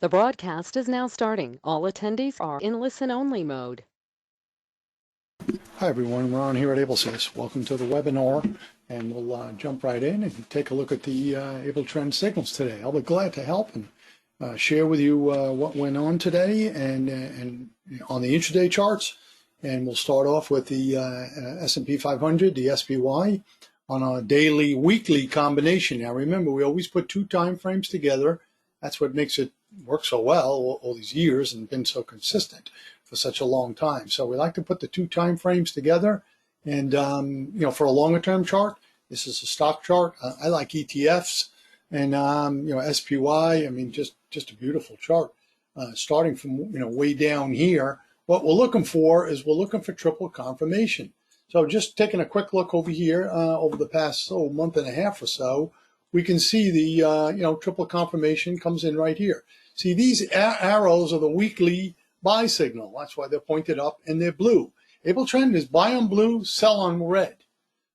The broadcast is now starting. All attendees are in listen-only mode. Hi everyone, Ron here at Ablesys. Welcome to the webinar, and we'll jump right in and take a look at the Able Trend signals today. I'll be glad to help and share with you what went on today and on the intraday charts. And we'll start off with the S&P 500, the SPY, on a daily, weekly combination. Now remember, we always put two time frames together. That's what makes it work so well all these years and been so consistent for such a long time. So we like to put the two time frames together. And for a longer term chart, this is a stock chart. I like ETFs and SPY. I mean, just a beautiful chart. Starting from way down here, what we're looking for is we're looking for triple confirmation. So just taking a quick look over here over the past month and a half or so, we can see the triple confirmation comes in right here. See, these arrows are the weekly buy signal. That's why they're pointed up and they're blue. Able trend is buy on blue, sell on red.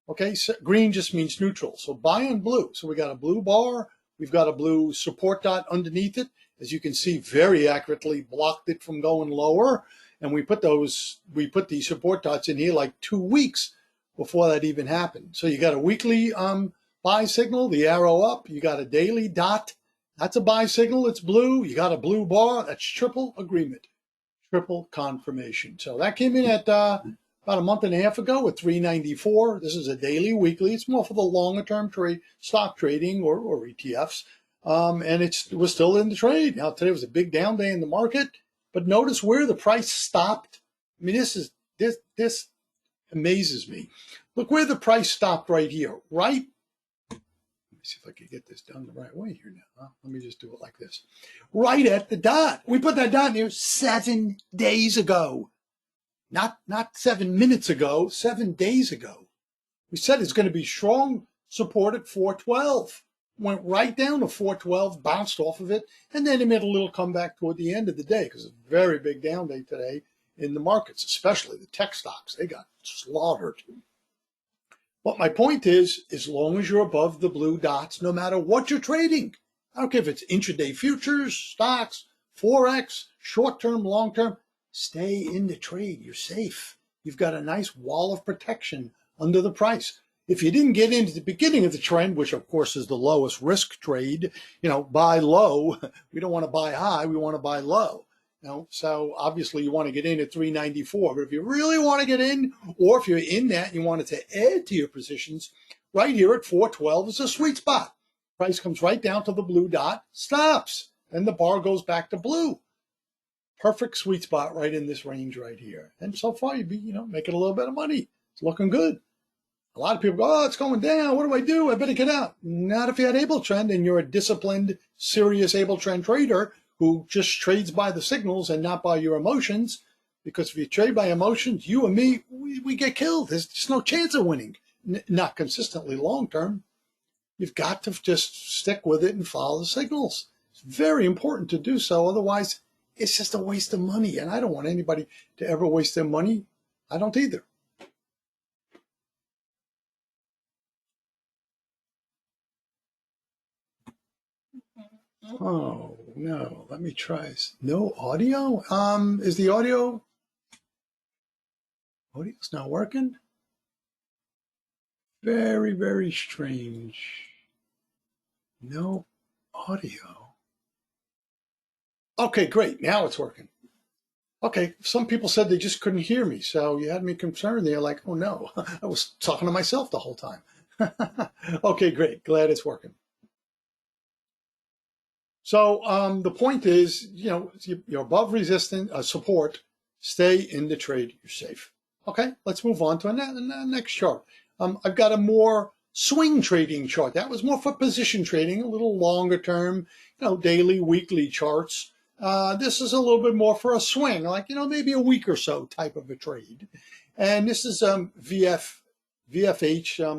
Okay, so green just means neutral. So buy on blue. So we got a blue bar. We've got a blue support dot underneath it. As you can see, very accurately blocked it from going lower. And we put these support dots in here like 2 weeks before that even happened. So you got a weekly buy signal, the arrow up. You got a daily dot. That's a buy signal. It's blue. You got a blue bar. That's triple agreement. Triple confirmation. So that came in at about a month and a half ago at 394. This is a daily, weekly. It's more for the longer term trade, stock trading or ETFs. And it was still in the trade. Now today was a big down day in the market, but notice where the price stopped. I mean, this amazes me. Look where the price stopped right here, right? Let me see if I can get this done the right way here now. Let me just do it like this. Right at the dot. We put that dot here 7 days ago. Not 7 minutes ago, 7 days ago. We said it's going to be strong support at 412. Went right down to 412, bounced off of it, and then it made a little comeback toward the end of the day because it's a very big down day today in the markets, especially the tech stocks. They got slaughtered. But my point is, as long as you're above the blue dots, no matter what you're trading, I don't care if it's intraday futures, stocks, Forex, short-term, long-term, stay in the trade. You're safe. You've got a nice wall of protection under the price. If you didn't get into the beginning of the trend, which of course is the lowest risk trade, buy low. We don't want to buy high. We want to buy low. So obviously you want to get in at 394, but if you really want to get in, or if you're in that and you wanted to add to your positions, right here at 412 is a sweet spot. Price comes right down to the blue dot, stops, and the bar goes back to blue. Perfect sweet spot right in this range right here. And so far you'd be, making a little bit of money. It's looking good. A lot of people go, oh, it's going down. What do I do? I better get out. Not if you had Able Trend and you're a disciplined, serious Able Trend trader who just trades by the signals and not by your emotions. Because if you trade by emotions, you and me, we get killed. There's just no chance of winning. Not consistently long term. You've got to just stick with it and follow the signals. It's very important to do so. Otherwise, it's just a waste of money. And I don't want anybody to ever waste their money. I don't either. Oh, no. Let me try this. No audio? Is the audio's not working? Very, very strange. No audio. Okay, great. Now it's working. Okay, some people said they just couldn't hear me, so you had me concerned. They're like, oh no, I was talking to myself the whole time. Okay, great. Glad it's working. So the point is, you're above resistance, support, stay in the trade, you're safe. Okay, let's move on to the next chart. I've got a more swing trading chart. That was more for position trading, a little longer term, daily, weekly charts. This is a little bit more for a swing, like, maybe a week or so type of a trade. And this is VFH,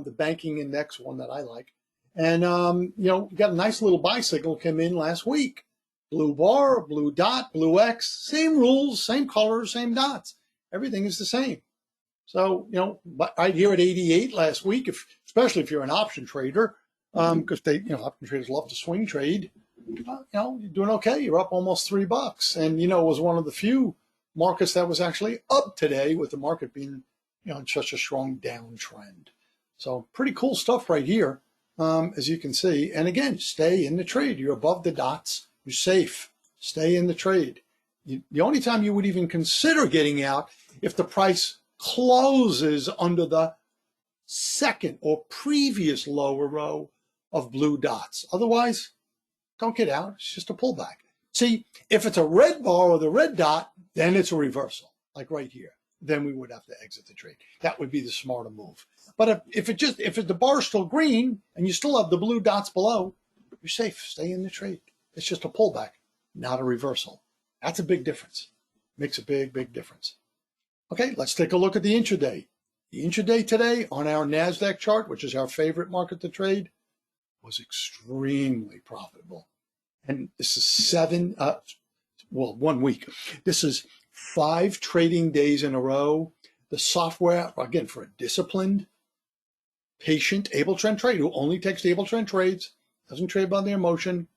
the banking index, one that I like. And, got a nice little buy signal came in last week. Blue bar, blue dot, blue X, same rules, same colors, same dots. Everything is the same. So, right here at 88 last week, especially if you're an option trader, because option traders love to swing trade. you're doing okay. You're up almost $3. And, it was one of the few markets that was actually up today, with the market being, in such a strong downtrend. So pretty cool stuff right here, as you can see. And again, stay in the trade. You're above the dots. You're safe. Stay in the trade. The only time you would even consider getting out if the price closes under the second or previous lower row of blue dots. Otherwise, don't get out. It's just a pullback. See, if it's a red bar or the red dot, then it's a reversal, like right here. Then we would have to exit the trade. That would be the smarter move. But if the bar is still green and you still have the blue dots below, you're safe. Stay in the trade. It's just a pullback, not a reversal. That's a big difference. Makes a big, big difference. Okay, let's take a look at the intraday. The intraday today on our NASDAQ chart, which is our favorite market to trade, was extremely profitable. And this is 1 week. This is 5 trading days in a row. The software, again, for a disciplined, patient, able trend trader who only takes the able trend trades, doesn't trade by their emotion,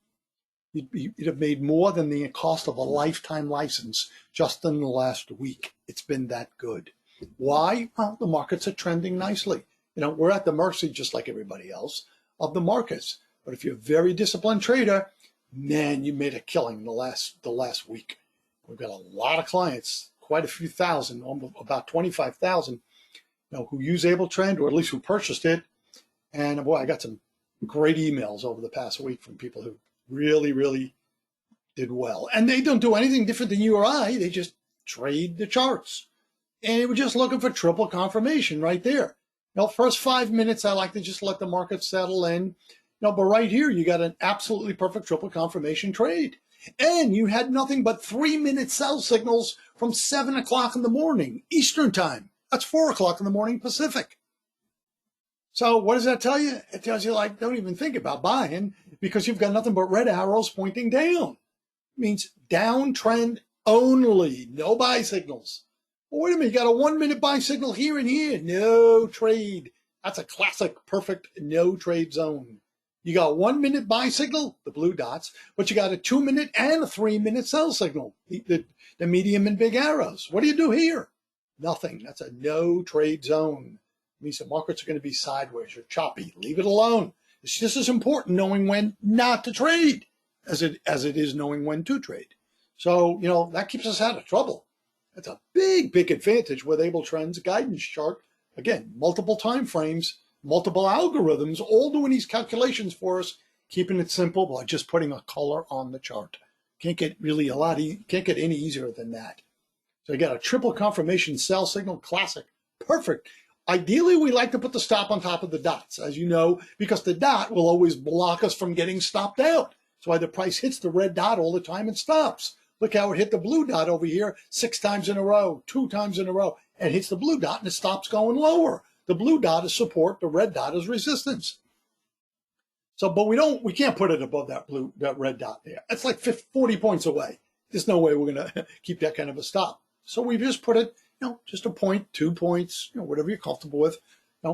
you'd have made more than the cost of a lifetime license just in the last week. It's been that good. Why? Well, the markets are trending nicely. We're at the mercy, just like everybody else, of the markets. But if you're a very disciplined trader, man, you made a killing the last week. We've got a lot of clients, quite a few thousand, about 25,000, who use AbleTrend, or at least who purchased it. And boy, I got some great emails over the past week from people who really, really did well. And they don't do anything different than you or I. They just trade the charts. And they were just looking for triple confirmation right there. First 5 minutes, I like to just let the market settle in. But right here, you got an absolutely perfect triple confirmation trade. And you had nothing but 3-minute sell signals from 7 o'clock in the morning, Eastern time. That's 4 o'clock in the morning, Pacific. So what does that tell you? It tells you, don't even think about buying, because you've got nothing but red arrows pointing down. It means downtrend only, no buy signals. Well, wait a minute, you got a 1-minute buy signal here and here, no trade. That's a classic, perfect no trade zone. You got 1-minute buy signal, the blue dots, but you got a 2-minute and a 3-minute sell signal, the medium and big arrows. What do you do here? Nothing. That's a no trade zone. It means the markets are going to be sideways or choppy. Leave it alone. It's just as important knowing when not to trade as it is knowing when to trade. So, that keeps us out of trouble. That's a big, big advantage with AbleTrend's guidance chart. Again, multiple time frames, multiple algorithms, all doing these calculations for us, keeping it simple by just putting a color on the chart. Can't get any easier than that. So you got a triple confirmation sell signal, classic, perfect. Ideally, we like to put the stop on top of the dots, as you know, because the dot will always block us from getting stopped out. That's why the price hits the red dot all the time and stops. Look how it hit the blue dot over here 6 times in a row, 2 times in a row, and hits the blue dot and it stops going lower. The blue dot is support, the red dot is resistance. So, but we can't put it above that red dot there. That's like 40 points away. There's no way we're going to keep that kind of a stop. So we just put it, just a point, 2 points, whatever you're comfortable with.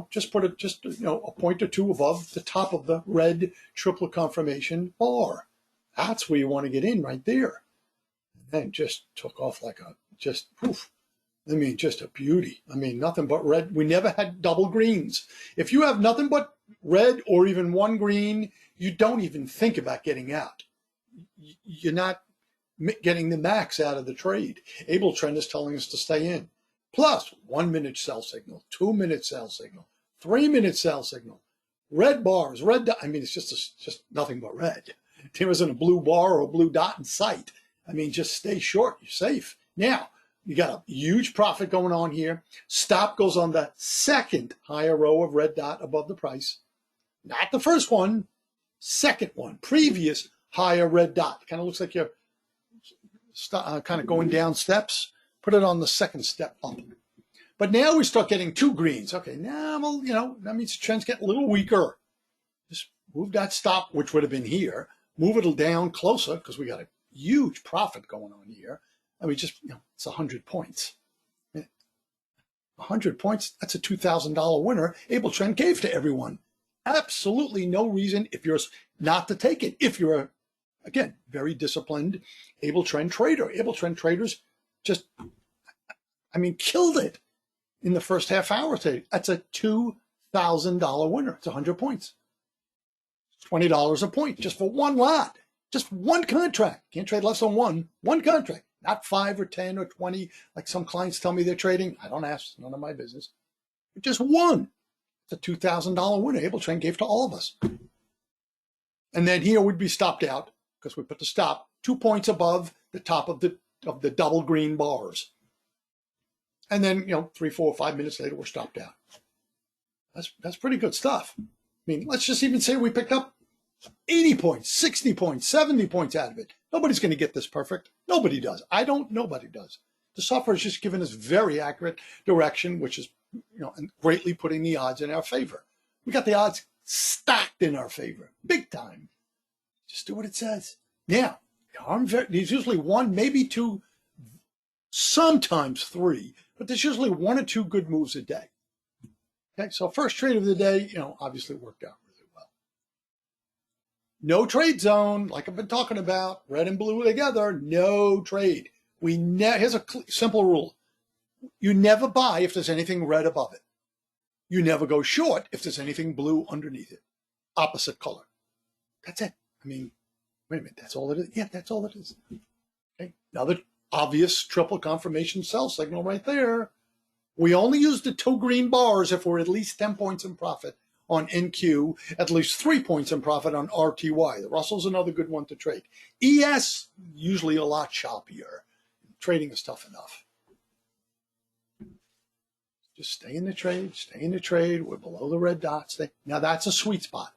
Just put it a point or two above the top of the red triple confirmation bar. That's where you want to get in right there. And then just took off like just a beauty. Nothing but red. We never had double greens. If you have nothing but red or even one green, you don't even think about getting out. You're not getting the max out of the trade. AbleTrend is telling us to stay in. Plus 1-minute sell signal, 2-minute sell signal, 3-minute sell signal, red bars, red dot. It's just nothing but red. There isn't a blue bar or a blue dot in sight. Just stay short. You're safe. Now, you got a huge profit going on here. Stop goes on the second higher row of red dot above the price. Not the first one, second one, previous higher red dot. Kind of looks like you're kind of going down steps. Put it on the second step up. But now we start getting 2 greens. Okay, now, that means the trend's getting a little weaker. Just move that stop, which would have been here. Move it down closer because we got a huge profit going on here. It's 100 points. 100 points, that's a $2,000 winner AbleTrend gave to everyone. Absolutely no reason if you're not to take it, if you're Again, very disciplined, able trend trader. Able trend traders just, killed it in the first half hour today. That's a $2,000 winner. It's 100 points. $20 a point just for one lot, just one contract. Can't trade less than one contract, not 5 or 10 or 20 like some clients tell me they're trading. I don't ask, none of my business. But just one. It's a $2,000 winner. Able trend gave to all of us. And then here we'd be stopped out because we put the stop 2 points above the top of the double green bars. And then, 3, 4, 5 minutes later, we're stopped out. That's pretty good stuff. Let's just even say we picked up 80 points, 60 points, 70 points out of it. Nobody's going to get this perfect. Nobody does. Nobody does. The software is just giving us very accurate direction, which is, greatly putting the odds in our favor. We got the odds stacked in our favor, big time. Just do what it says. Now, there's usually one, maybe two, sometimes three, but there's usually 1 or 2 good moves a day. Okay, so first trade of the day, obviously worked out really well. No trade zone, like I've been talking about, red and blue together, no trade. Here's a simple rule. You never buy if there's anything red above it. You never go short if there's anything blue underneath it. Opposite color. That's it. Wait a minute, that's all it is? Yeah, that's all it is. Okay, another obvious triple confirmation sell signal right there. We only use the 2 green bars if we're at least 10 points in profit on NQ, at least 3 points in profit on RTY. The Russell's another good one to trade. ES, usually a lot choppier. Trading is tough enough. Just stay in the trade. We're below the red dots. Now that's a sweet spot.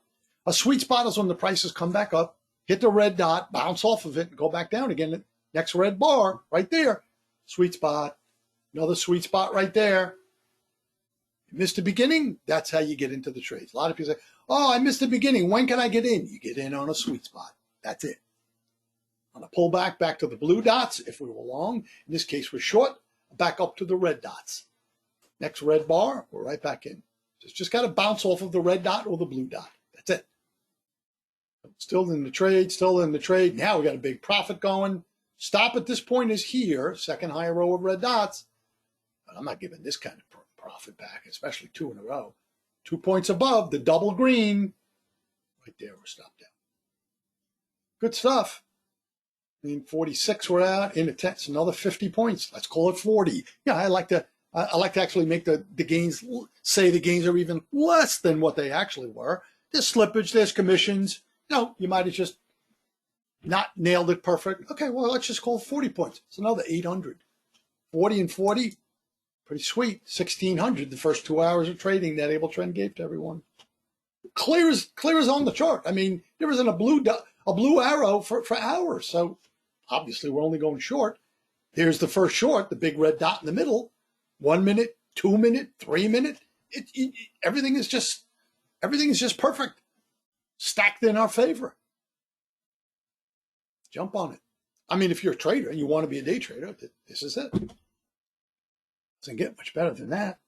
A sweet spot is when the prices come back up, hit the red dot, bounce off of it, and go back down again. Next red bar, right there. Sweet spot. Another sweet spot right there. You missed the beginning, that's how you get into the trades. A lot of people say, oh, I missed the beginning. When can I get in? You get in on a sweet spot. That's it. On a pullback, back to the blue dots, if we were long. In this case, we're short, back up to the red dots. Next red bar, we're right back in. Just got to bounce off of the red dot or the blue dot. That's it. Still in the trade. Now we got a big profit going. Stop at this point is here, second higher row of red dots. But I'm not giving this kind of profit back, especially 2 in a row. 2 points above the double green. Right there, we're stopped out. Good stuff. 46 we're out, in the 10s, another 50 points. Let's call it 40. Yeah, I like to actually make the gains, say the gains are even less than what they actually were. There's slippage, there's commissions. You might have just not nailed it perfect. Okay, well, let's just call it 40 points. It's another 800. 40 and 40, pretty sweet. 1,600 the first 2 hours of trading that Able Trend gave to everyone. Clear as on the chart. There isn't a blue arrow for hours. So obviously we're only going short. Here's the first short, the big red dot in the middle. 1 minute, 2 minute, 3 minute. Everything is just perfect. Stacked in our favor. Jump on it. If you're a trader and you want to be a day trader, this is it. Doesn't get much better than that.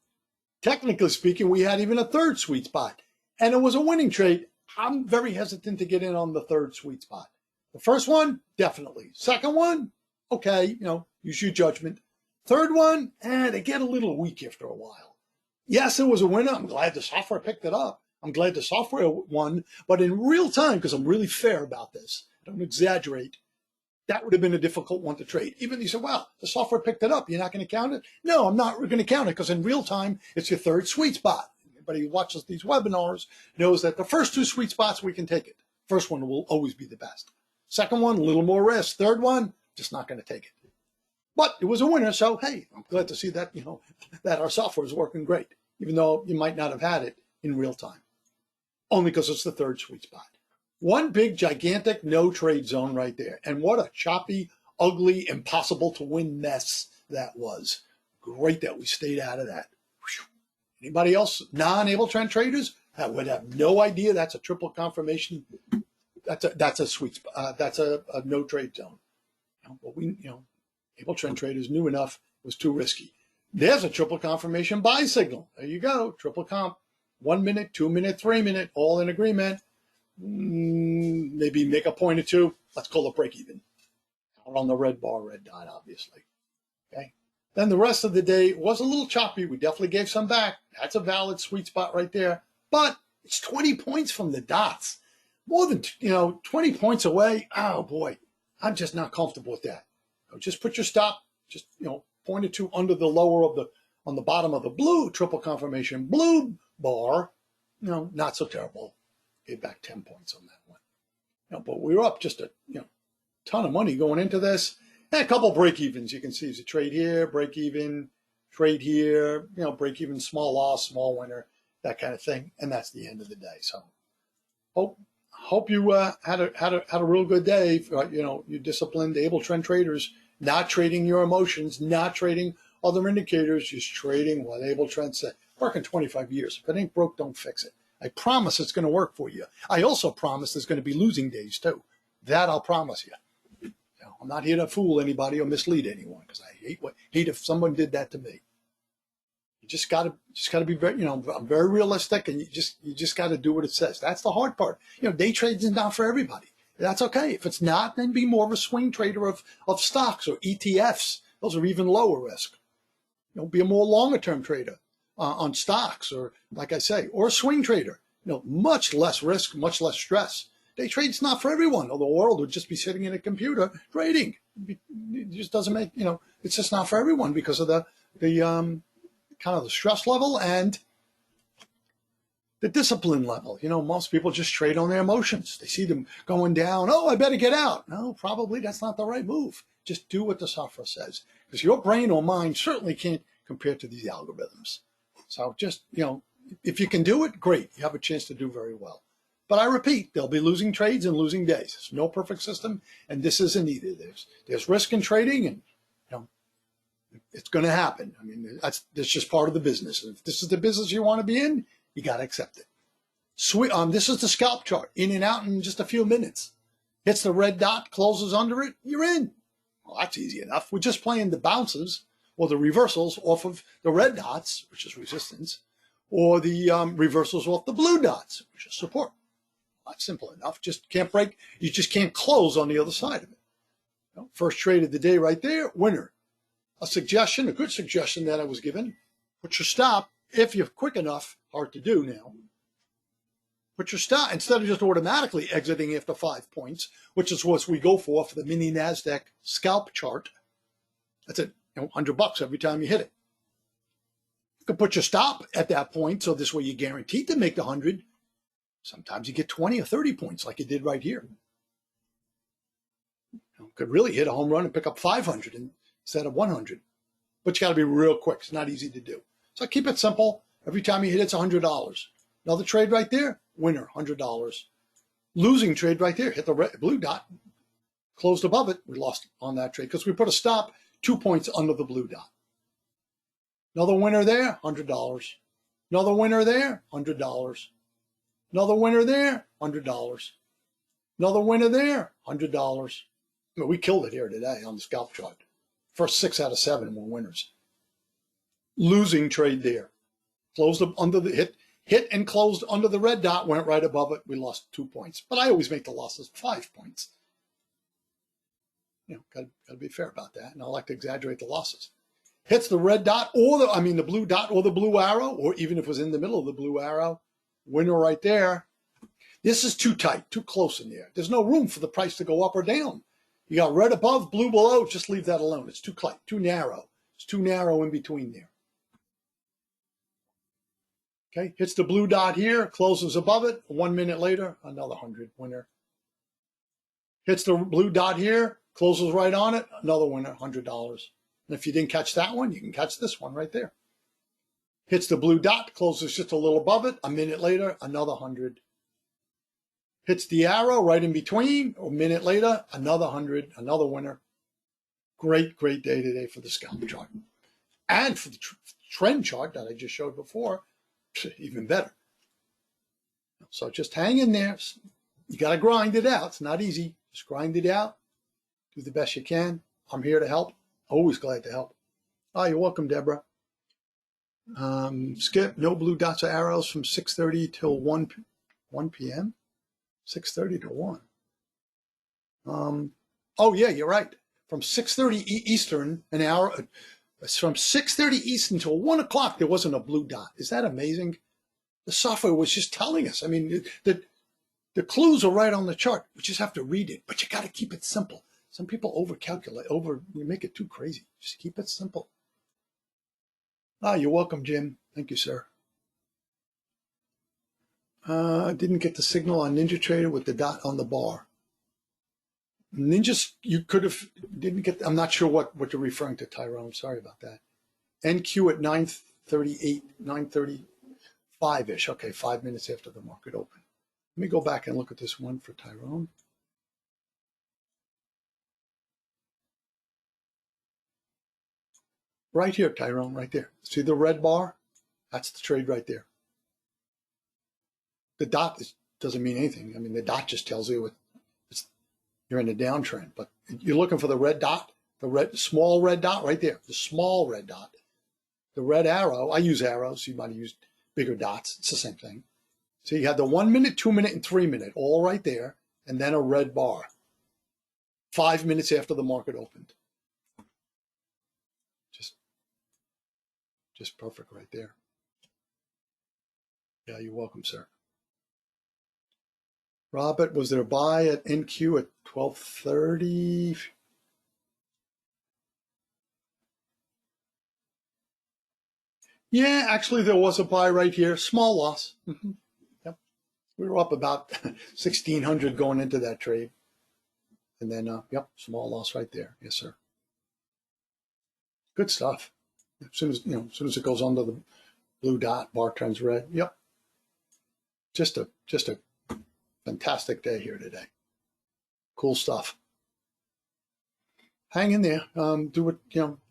Technically speaking, we had even a third sweet spot, and it was a winning trade. I'm very hesitant to get in on the third sweet spot. The first one, definitely. Second one, okay, use your judgment. Third one, they get a little weak after a while. Yes, it was a winner. I'm glad the software picked it up. I'm glad the software won, but in real time, because I'm really fair about this, I don't exaggerate, that would have been a difficult one to trade. Even you say, wow, the software picked it up. You're not going to count it? No, I'm not going to count it because in real time, it's your third sweet spot. Anybody who watches these webinars knows that the first 2 sweet spots, we can take it. First one will always be the best. Second one, a little more risk. Third one, just not going to take it. But it was a winner, so hey, I'm glad to see that, that our software is working great, even though you might not have had it in real time. Only because it's the third sweet spot. One big, gigantic no trade zone right there. And what a choppy, ugly, impossible to win mess that was. Great that we stayed out of that. Anybody else, non-Able Trend traders, that would have no idea that's a triple confirmation. That's a sweet spot. That's a no trade zone. But we, Able Trend traders knew enough. It was too risky. There's a triple confirmation buy signal. There you go. Triple comp. 1 minute, 2 minute, 3 minute, all in agreement. maybe make a point or two. Let's call it break even. Out on the red bar, red dot, obviously. Okay. Then the rest of the day was a little choppy. We definitely gave some back. That's a valid sweet spot right there. But it's 20 points from the dots. More than 20 points away. Oh boy, I'm just not comfortable with that. So just put your stop. Just point or two under the lower of the on the bottom of the blue triple confirmation blue bar. Not so terrible. Gave back 10 points on that one. But we were up just a ton of money going into this. And a couple break evens. You can see there's a trade here, break even, trade here, break even, small loss, small winner, that kind of thing. And that's the end of the day. So hope you had a real good day. You disciplined, able trend traders, not trading your emotions, not trading other indicators, just trading what able trend said. Working 25 years. If it ain't broke, don't fix it. I promise it's going to work for you. I also promise there's going to be losing days too. That I'll promise you. I'm not here to fool anybody or mislead anyone, because I hate if someone did that to me. You just gotta be very, I'm very realistic, and you just gotta do what it says. That's the hard part. Day trades is not for everybody. That's okay. If it's not, then be more of a swing trader of stocks or ETFs. Those are even lower risk. Be a more longer term trader on stocks, or like I say, or a swing trader. Much less risk, much less stress. Day trade's not for everyone, or the world would just be sitting in a computer trading. It just doesn't make, it's just not for everyone because of the kind of the stress level and the discipline level. Most people just trade on their emotions. They see them going down. Oh, I better get out. No, probably that's not the right move. Just do what the software says, because your brain or mind certainly can't compare to these algorithms. So just, if you can do it, great. You have a chance to do very well. But I repeat, there'll be losing trades and losing days. There's no perfect system, and this isn't either. There's risk in trading, and it's going to happen. I mean, that's just part of the business. And if this is the business you want to be in, you got to accept it. This is the scalp chart, in and out in just a few minutes. Hits the red dot, closes under it, you're in. Well, that's easy enough. We're just playing the bounces or the reversals off of the red dots, which is resistance, or the reversals off the blue dots, which is support. That's simple enough. Just can't break. You just can't close on the other side of it. First trade of the day right there, winner. A good suggestion that I was given, put your stop, if you're quick enough, hard to do now. Put your stop, instead of just automatically exiting after 5 points, which is what we go for the mini NASDAQ scalp chart. That's it, $100 every time you hit it. You can put your stop at that point, so this way you're guaranteed to make the 100. Sometimes you get 20 or 30 points like you did right here. Could really hit a home run and pick up 500 instead of 100. But you got to be real quick. It's not easy to do. So keep it simple. Every time you hit, it's $100. Another trade right there, winner, $100. Losing trade right there, hit the blue dot, closed above it. We lost on that trade because we put a stop 2 points under the blue dot. Another winner there, $100. Another winner there, $100. Another winner there, $100. Another winner there, $100. I mean, we killed it here today on the scalp chart. First 6 out of 7 were winners. Losing trade there. Closed under the hit and closed under the red dot, went right above it. We lost 2 points. But I always make the losses 5 points. Got to be fair about that. And I like to exaggerate the losses. Hits the red dot or the blue dot or the blue arrow, or even if it was in the middle of the blue arrow. Winner right there. This is too tight, too close in there. There's no room for the price to go up or down. You got red above, blue below, just leave that alone. It's too tight, too narrow. It's too narrow in between there. Okay, hits the blue dot here, closes above it. 1 minute later, another 100, winner. Hits the blue dot here, closes right on it, another winner, $100. And if you didn't catch that one, you can catch this one right there. Hits the blue dot, closes just a little above it. A minute later, another 100. Hits the arrow right in between. A minute later, another 100, another winner. Great, great day today for the scalp chart. And for the trend chart that I just showed before, even better. So just hang in there. You got to grind it out. It's not easy. Just grind it out. Do the best you can. I'm here to help. Always glad to help. Oh, you're welcome, Deborah. Skip, no blue dots or arrows from 6:30 till 1 p.m. 6:30 to 1. Oh yeah, you're right. From 6:30 Eastern, an hour, from 6:30 Eastern till 1 o'clock, there wasn't a blue dot. Is that amazing? The software was just telling us. I mean, the clues are right on the chart. We just have to read it, but you got to keep it simple. Some people we make it too crazy. Just keep it simple. You're welcome, Jim. Thank you, sir. Didn't get the signal on NinjaTrader with the dot on the bar. Ninjas, you could have, didn't get, I'm not sure what you're referring to, Tyrone. Sorry about that. NQ at 9:38, 9:35-ish. Okay, 5 minutes after the market opened. Let me go back and look at this one for Tyrone. Right here, Tyrone, right there. See the red bar? That's the trade right there. The dot doesn't mean anything. I mean, the dot just tells you you're in a downtrend. But you're looking for the red dot, the small red dot right there, the small red dot. The red arrow, I use arrows. You might have used bigger dots. It's the same thing. So you have the 1 minute, 2 minute, and 3 minute all right there, and then a red bar 5 minutes after the market opened. Just perfect right there. Yeah, you're welcome, sir. Robert, was there a buy at NQ at 12:30? Yeah, actually there was a buy right here. Small loss. Yep. We were up about 1,600 going into that trade. And then, yep, small loss right there. Yes, sir. Good stuff. As soon as it goes under the blue dot, bar turns red. Yep. Just a fantastic day here today. Cool stuff. Hang in there. Do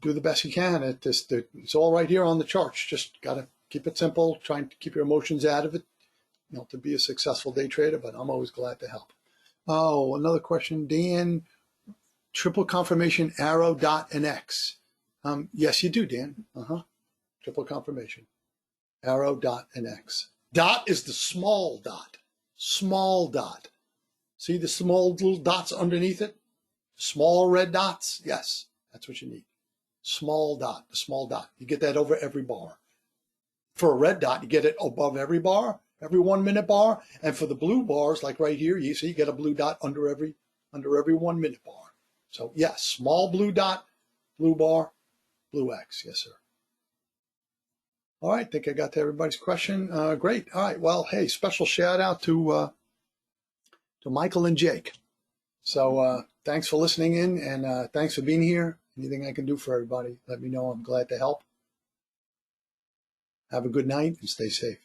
the best you can. It's all right here on the charts. Just gotta keep it simple. Try and keep your emotions out of it, to be a successful day trader. But I'm always glad to help. Oh, another question, Dan. Triple confirmation arrow dot and X. Yes, you do, Dan. Triple confirmation arrow dot and X. Dot is the small dot. Small dot. See the small little dots underneath it? Small red dots? Yes, that's what you need. Small dot, the small dot. You get that over every bar. For a red dot, you get it above every bar, every 1 minute bar. And for the blue bars, like right here, you see you get a blue dot under every 1 minute bar. So yes, small blue dot, blue bar, blue X. Yes, sir. All right, I think I got to everybody's question. Great. All right. Well, hey, special shout out to Michael and Jake. So thanks for listening in, and thanks for being here. Anything I can do for everybody, let me know. I'm glad to help. Have a good night and stay safe.